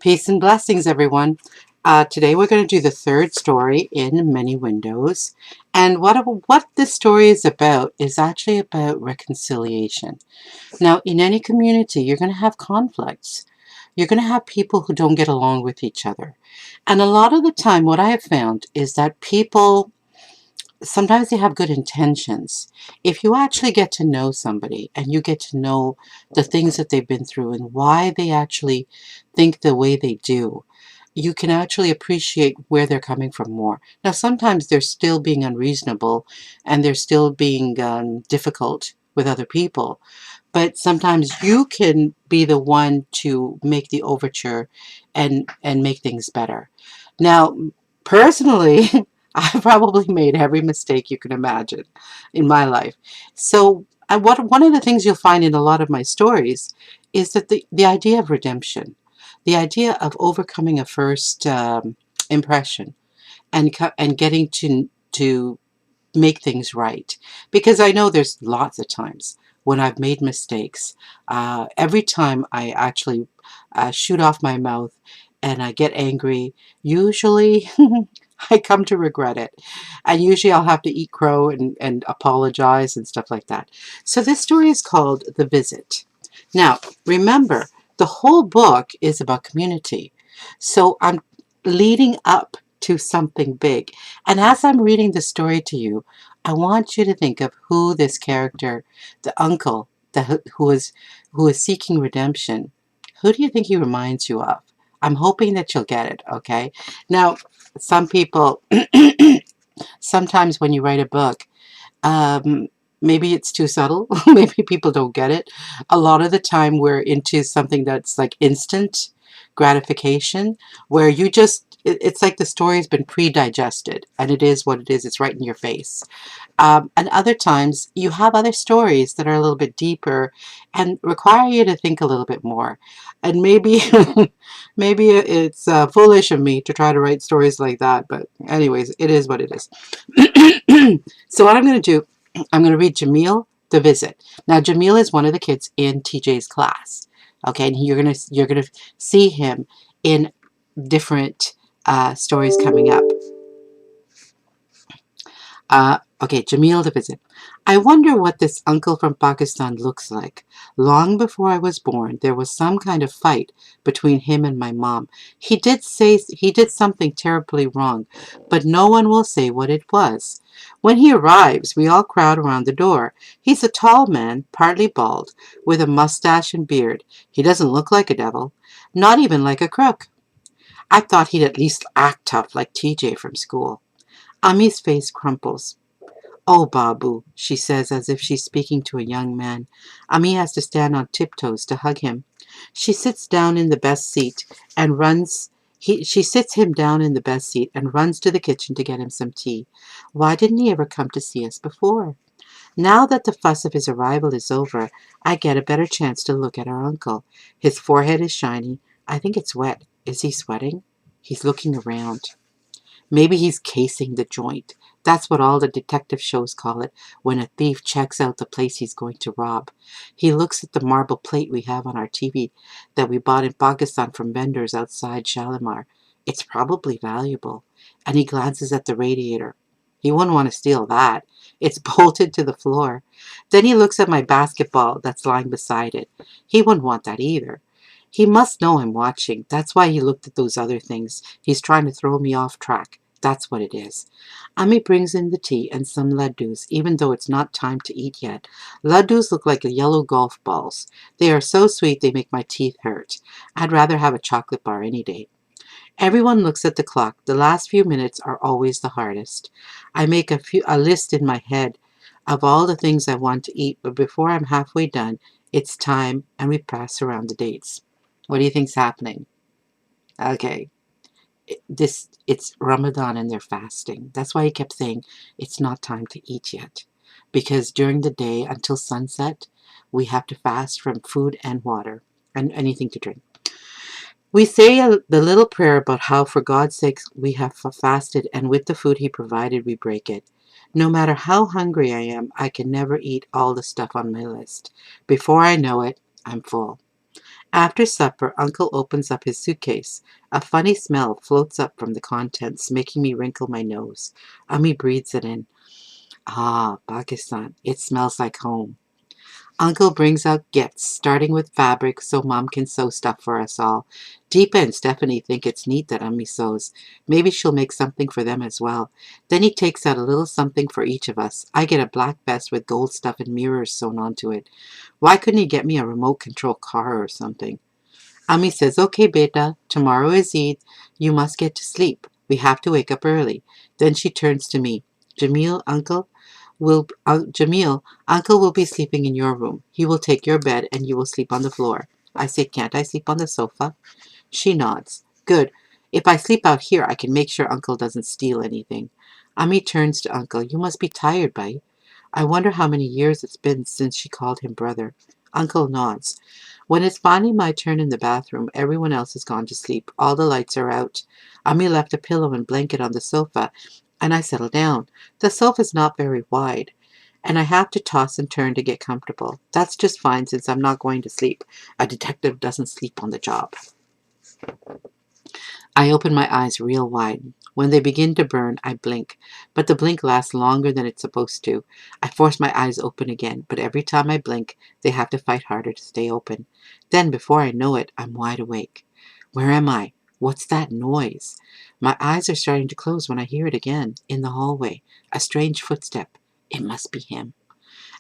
Peace and blessings, everyone. Today we're going to do the third story in Many Windows. And what this story is about is actually about reconciliation. Now, in any community, you're going to have conflicts. You're going to have people who don't get along with each other. And a lot of the time, what I have found is that people sometimes they have good intentions. If you actually get to know somebody and you get to know the things that they've been through and why they actually think the way they do, you can actually appreciate where they're coming from more. Now, sometimes they're still being unreasonable and they're still being difficult with other people, but sometimes you can be the one to make the overture and make things better. Now, personally, I've probably made every mistake you can imagine in my life. So, one of the things you'll find in a lot of my stories is that the idea of redemption, the idea of overcoming a first impression and getting to make things right. Because I know there's lots of times when I've made mistakes. Every time I actually shoot off my mouth and I get angry, usually I come to regret it. And usually I'll have to eat crow and apologize and stuff like that. So this story is called The Visit. Now, remember, the whole book is about community. So I'm leading up to something big. And as I'm reading the story to you, I want you to think of who this character, the uncle, who is seeking redemption. Who do you think he reminds you of? I'm hoping that you'll get it, okay? Now, some people, sometimes when you write a book, maybe it's too subtle. Maybe people don't get it. A lot of the time we're into something that's like instant gratification, where it's like the story has been pre-digested and it is what it is. It's right in your face. And other times you have other stories that are a little bit deeper and require you to think a little bit more. And maybe, maybe it's foolish of me to try to write stories like that. But anyways, it is what it is. So what I'm going to do, I'm going to read Jameel The Visit. Now, Jameel is one of the kids in TJ's class. Okay, and you're gonna see him in different stories coming up. Okay, Jameel The Visit. I wonder what this uncle from Pakistan looks like. Long before I was born, there was some kind of fight between him and my mom. He did something terribly wrong, but no one will say what it was. When he arrives, we all crowd around the door. He's a tall man, partly bald, with a mustache and beard. He doesn't look like a devil, not even like a crook. I thought he'd at least act tough like TJ from school. Ami's face crumples. "Oh, Babu," she says as if she's speaking to a young man. Ami has to stand on tiptoes to hug him. She sits down in the best seat and runs. She sits him down in the best seat and runs to the kitchen to get him some tea. Why didn't he ever come to see us before? Now that the fuss of his arrival is over, I get a better chance to look at our uncle. His forehead is shiny. I think it's wet. Is he sweating? He's looking around. Maybe he's casing the joint. That's what all the detective shows call it, when a thief checks out the place he's going to rob. He looks at the marble plate we have on our TV that we bought in Pakistan from vendors outside Shalimar. It's probably valuable. And he glances at the radiator. He wouldn't want to steal that. It's bolted to the floor. Then he looks at my basketball that's lying beside it. He wouldn't want that either. He must know I'm watching. That's why he looked at those other things. He's trying to throw me off track. That's what it is. Ami brings in the tea and some laddus, even though it's not time to eat yet. Laddus look like yellow golf balls. They are so sweet they make my teeth hurt. I'd rather have a chocolate bar any day. Everyone looks at the clock. The last few minutes are always the hardest. I make a list in my head of all the things I want to eat, but before I'm halfway done, it's time and we pass around the dates. What do you think's happening? Okay. It's Ramadan and they're fasting. That's why he kept saying it's not time to eat yet. Because during the day until sunset, we have to fast from food and water and anything to drink. We say the little prayer about how for God's sake we have fasted and with the food he provided we break it. No matter how hungry I am, I can never eat all the stuff on my list. Before I know it, I'm full. After supper, Uncle opens up his suitcase. A funny smell floats up from the contents, making me wrinkle my nose. Ummi breathes it in. Ah, Pakistan. It smells like home. Uncle brings out gifts, starting with fabric so Mom can sew stuff for us all. Deepa and Stephanie think it's neat that Ummi sews. Maybe she'll make something for them as well. Then he takes out a little something for each of us. I get a black vest with gold stuff and mirrors sewn onto it. Why couldn't he get me a remote control car or something? Ami says, okay, beta, tomorrow is Eid. You must get to sleep. We have to wake up early. Then she turns to me. Jameel, Uncle will be sleeping in your room. He will take your bed and you will sleep on the floor. I say, can't I sleep on the sofa? She nods. Good. If I sleep out here, I can make sure Uncle doesn't steal anything. Ami turns to Uncle. You must be tired, bhai. I wonder how many years it's been since she called him brother. Uncle nods. When it's finally my turn in the bathroom, everyone else has gone to sleep. All the lights are out. Ami left a pillow and blanket on the sofa, and I settle down. The sofa's not very wide, and I have to toss and turn to get comfortable. That's just fine since I'm not going to sleep. A detective doesn't sleep on the job. I open my eyes real wide. When they begin to burn, I blink, but the blink lasts longer than it's supposed to. I force my eyes open again, but every time I blink, they have to fight harder to stay open. Then, before I know it, I'm wide awake. Where am I? What's that noise? My eyes are starting to close when I hear it again, in the hallway. A strange footstep. It must be him.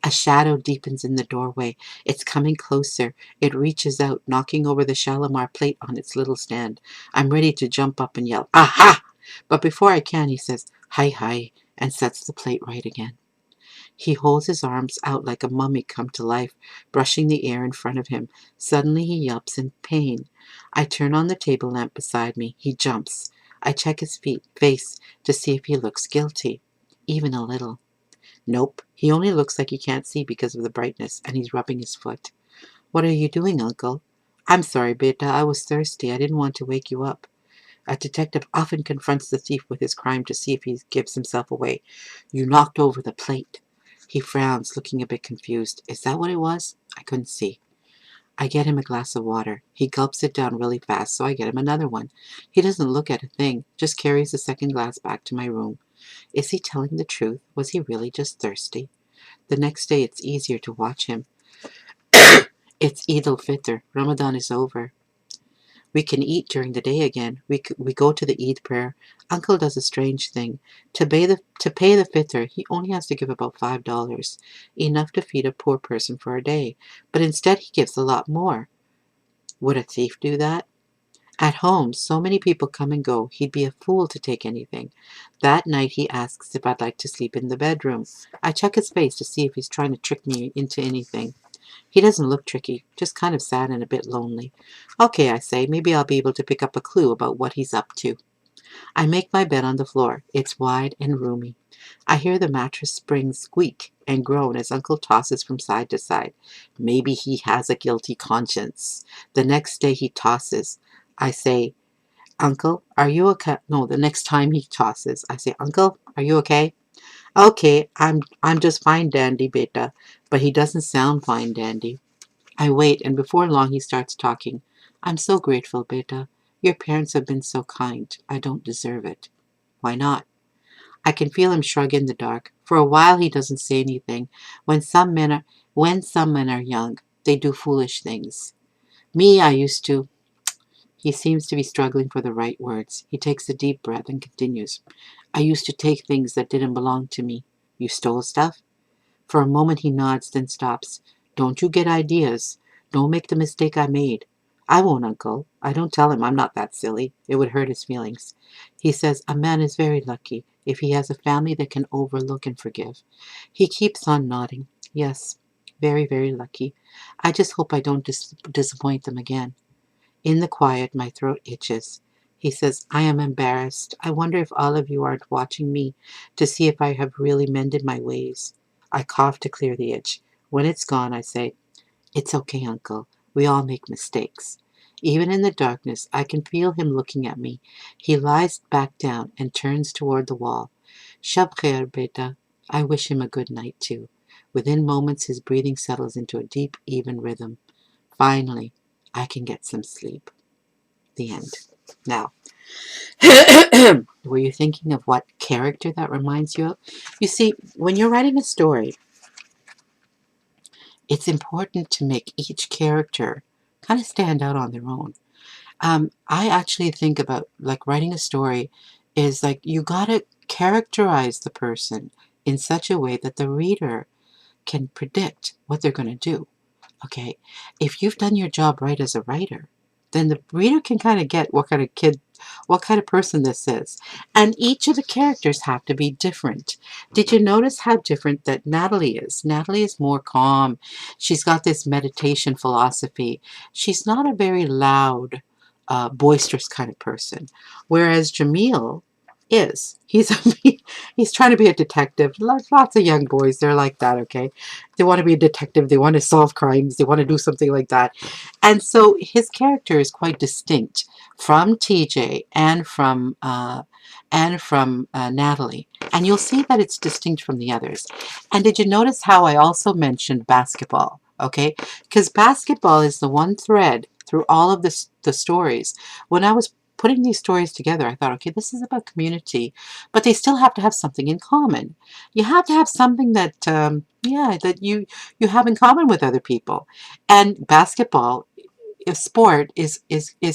A shadow deepens in the doorway. It's coming closer. It reaches out, knocking over the Shalimar plate on its little stand. I'm ready to jump up and yell, Aha! But before I can, he says, Hi, hi, and sets the plate right again. He holds his arms out like a mummy come to life, brushing the air in front of him. Suddenly he yelps in pain. I turn on the table lamp beside me. He jumps. I check his face to see if he looks guilty. Even a little. Nope, he only looks like he can't see because of the brightness, and he's rubbing his foot. What are you doing, Uncle? I'm sorry, beta, I was thirsty. I didn't want to wake you up. A detective often confronts the thief with his crime to see if he gives himself away. You knocked over the plate. He frowns, looking a bit confused. Is that what it was? I couldn't see. I get him a glass of water. He gulps it down really fast, so I get him another one. He doesn't look at a thing, just carries the second glass back to my room. Is he telling the truth? Was he really just thirsty? The next day it's easier to watch him. It's Eid al-Fitr. Ramadan is over. We can eat during the day again. We go to the Eid prayer. Uncle does a strange thing. To pay the Fitr, he only has to give about $5, enough to feed a poor person for a day. But instead he gives a lot more. Would a thief do that? At home, so many people come and go, he'd be a fool to take anything. That night he asks if I'd like to sleep in the bedroom. I check his face to see if he's trying to trick me into anything. He doesn't look tricky, just kind of sad and a bit lonely. Okay, I say, maybe I'll be able to pick up a clue about what he's up to. I make my bed on the floor. It's wide and roomy. I hear the mattress springs squeak and groan as Uncle tosses from side to side. Maybe he has a guilty conscience. The next day he tosses. I say, Uncle, are you okay? No, the next time he tosses, I say, Uncle, are you okay? Okay, I'm just fine dandy, beta. But he doesn't sound fine dandy. I wait, and before long he starts talking. I'm so grateful, beta. Your parents have been so kind. I don't deserve it. Why not? I can feel him shrug in the dark. For a while he doesn't say anything. When some men are young, they do foolish things. Me, I used to. He seems to be struggling for the right words. He takes a deep breath and continues. I used to take things that didn't belong to me. You stole stuff? For a moment he nods, then stops. Don't you get ideas. Don't make the mistake I made. I won't, Uncle. I don't tell him I'm not that silly. It would hurt his feelings. He says a man is very lucky if he has a family that can overlook and forgive. He keeps on nodding. Yes, very, very lucky. I just hope I don't disappoint them again. In the quiet, my throat itches. He says, I am embarrassed. I wonder if all of you aren't watching me to see if I have really mended my ways. I cough to clear the itch. When it's gone, I say, It's okay, Uncle. We all make mistakes. Even in the darkness, I can feel him looking at me. He lies back down and turns toward the wall. Shab khair, beta. I wish him a good night, too. Within moments, his breathing settles into a deep, even rhythm. Finally, I can get some sleep. The end. Now, were you thinking of what character that reminds you of? You see, when you're writing a story, it's important to make each character kind of stand out on their own. I actually think about like writing a story is like you gotta characterize the person in such a way that the reader can predict what they're going to do. Okay, if you've done your job right as a writer, then the reader can kind of get what kind of kid, what kind of person this is. And each of the characters have to be different. Did you notice how different that Natalie is? Natalie is more calm. She's got this meditation philosophy. She's not a very loud, boisterous kind of person. Whereas Jameel is. He's trying to be a detective. Lots of young boys, they're like that, okay? They want to be a detective, they want to solve crimes, they want to do something like that. And so his character is quite distinct from TJ and from Natalie. And you'll see that it's distinct from the others. And did you notice how I also mentioned basketball? Okay, because basketball is the one thread through all of the stories. When I was putting these stories together, I thought, okay, this is about community, but they still have to have something in common. You have to have something that, yeah, that you have in common with other people. And basketball, if sport is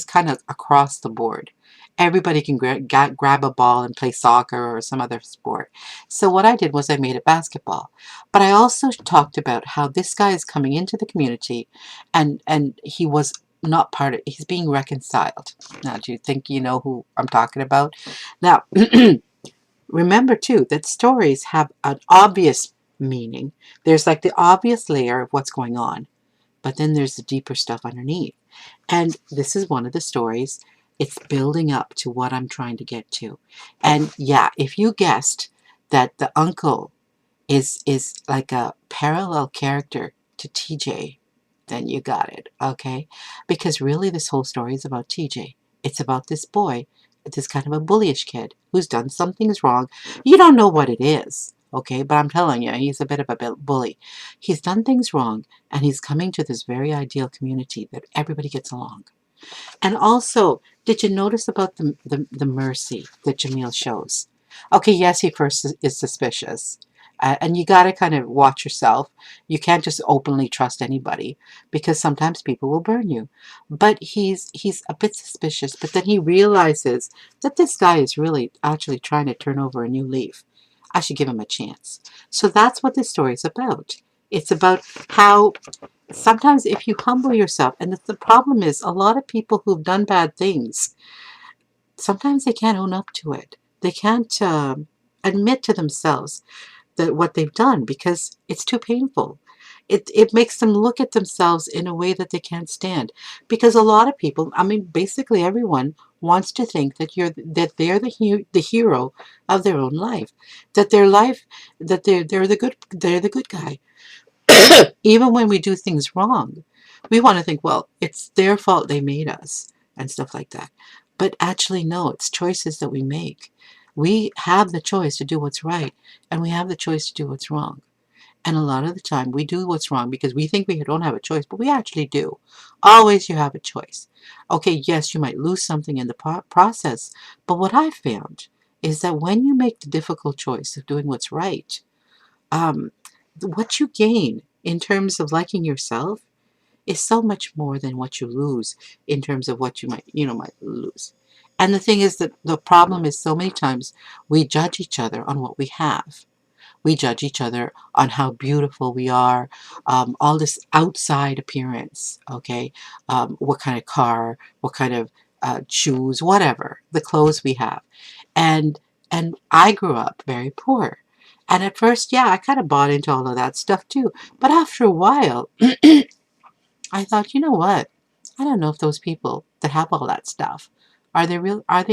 kind of across the board. Everybody can grab a ball and play soccer or some other sport. So what I did was I made it basketball. But I also talked about how this guy is coming into the community and he was not part of, he's being reconciled. Now, do you think you know who I'm talking about? Now, remember too that stories have an obvious meaning. There's like the obvious layer of what's going on, but then there's the deeper stuff underneath. And this is one of the stories. It's building up to what I'm trying to get to. And yeah, if you guessed that the uncle is like a parallel character to TJ, then you got it, okay? Because really this whole story is about TJ. It's about this boy, this kind of a bullyish kid who's done some things wrong. You don't know what it is, okay? But I'm telling you, he's a bit of a bully. He's done things wrong, and he's coming to this very ideal community that everybody gets along. And also, did you notice about the mercy that Jameel shows? Okay, yes, he first is suspicious. And you got to kind of watch yourself. You can't just openly trust anybody because sometimes people will burn you. But he's a bit suspicious, but then he realizes that this guy is really actually trying to turn over a new leaf. I should give him a chance. So that's what this story is about. It's about how sometimes if you humble yourself, and the problem is a lot of people who've done bad things, sometimes they can't own up to it. They can't admit to themselves that what they've done because it's too painful. It makes them look at themselves in a way that they can't stand. Because a lot of people, I mean, basically everyone wants to think that they're the hero of their own life, that their life, that they're the good guy. Even when we do things wrong, we want to think, well, it's their fault they made us and stuff like that. But actually, no, it's choices that we make. We have the choice to do what's right, and we have the choice to do what's wrong. And a lot of the time, we do what's wrong because we think we don't have a choice, but we actually do. Always you have a choice. Okay, yes, you might lose something in the process, but what I found is that when you make the difficult choice of doing what's right, um, what you gain in terms of liking yourself is so much more than what you lose in terms of what you might lose. And the thing is that the problem is so many times we judge each other on what we have. We judge each other on how beautiful we are, all this outside appearance, okay? What kind of car, what kind of shoes, whatever, the clothes we have. And and I grew up very poor. And at first, yeah, I kind of bought into all of that stuff too. But after a while, I thought, you know what? I don't know if those people that have all that stuff are they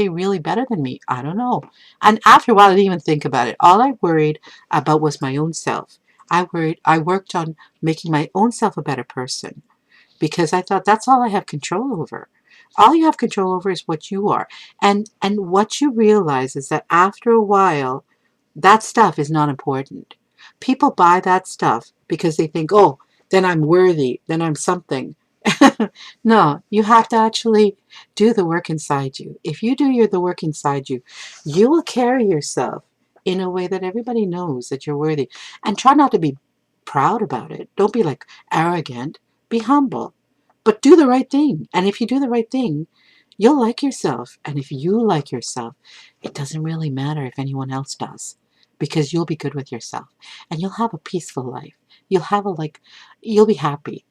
really better than me? I don't know. And after a while I didn't even think about it. All I worried about was my own self. I worked on making my own self a better person because I thought that's all I have control over. All you have control over is what you are. And what you realize is that after a while that stuff is not important. People buy that stuff because they think, oh, then I'm worthy, then I'm something. No, you have to actually do the work inside you. If you do the work inside you, you will carry yourself in a way that everybody knows that you're worthy. And try not to be proud about it. Don't be like arrogant. Be humble. But do the right thing. And if you do the right thing, you'll like yourself. And if you like yourself, it doesn't really matter if anyone else does. Because you'll be good with yourself. And you'll have a peaceful life. You'll have a you'll be happy.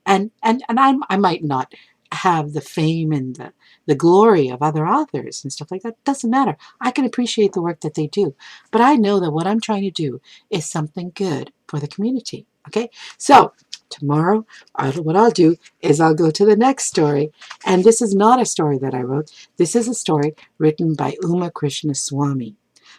I might not have the fame and the glory of other authors and stuff like that. It doesn't matter. I can appreciate the work that they do. But I know that what I'm trying to do is something good for the community. Okay? So tomorrow, what I'll do is I'll go to the next story. And this is not a story that I wrote. This is a story written by Uma Krishnaswamy,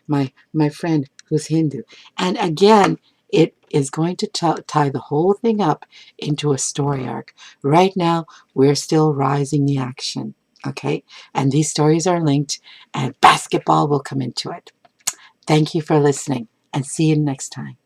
my friend who's Hindu. And again, it is going to tie the whole thing up into a story arc. Right now, we're still rising the action, okay? And these stories are linked, and basketball will come into it. Thank you for listening, and see you next time.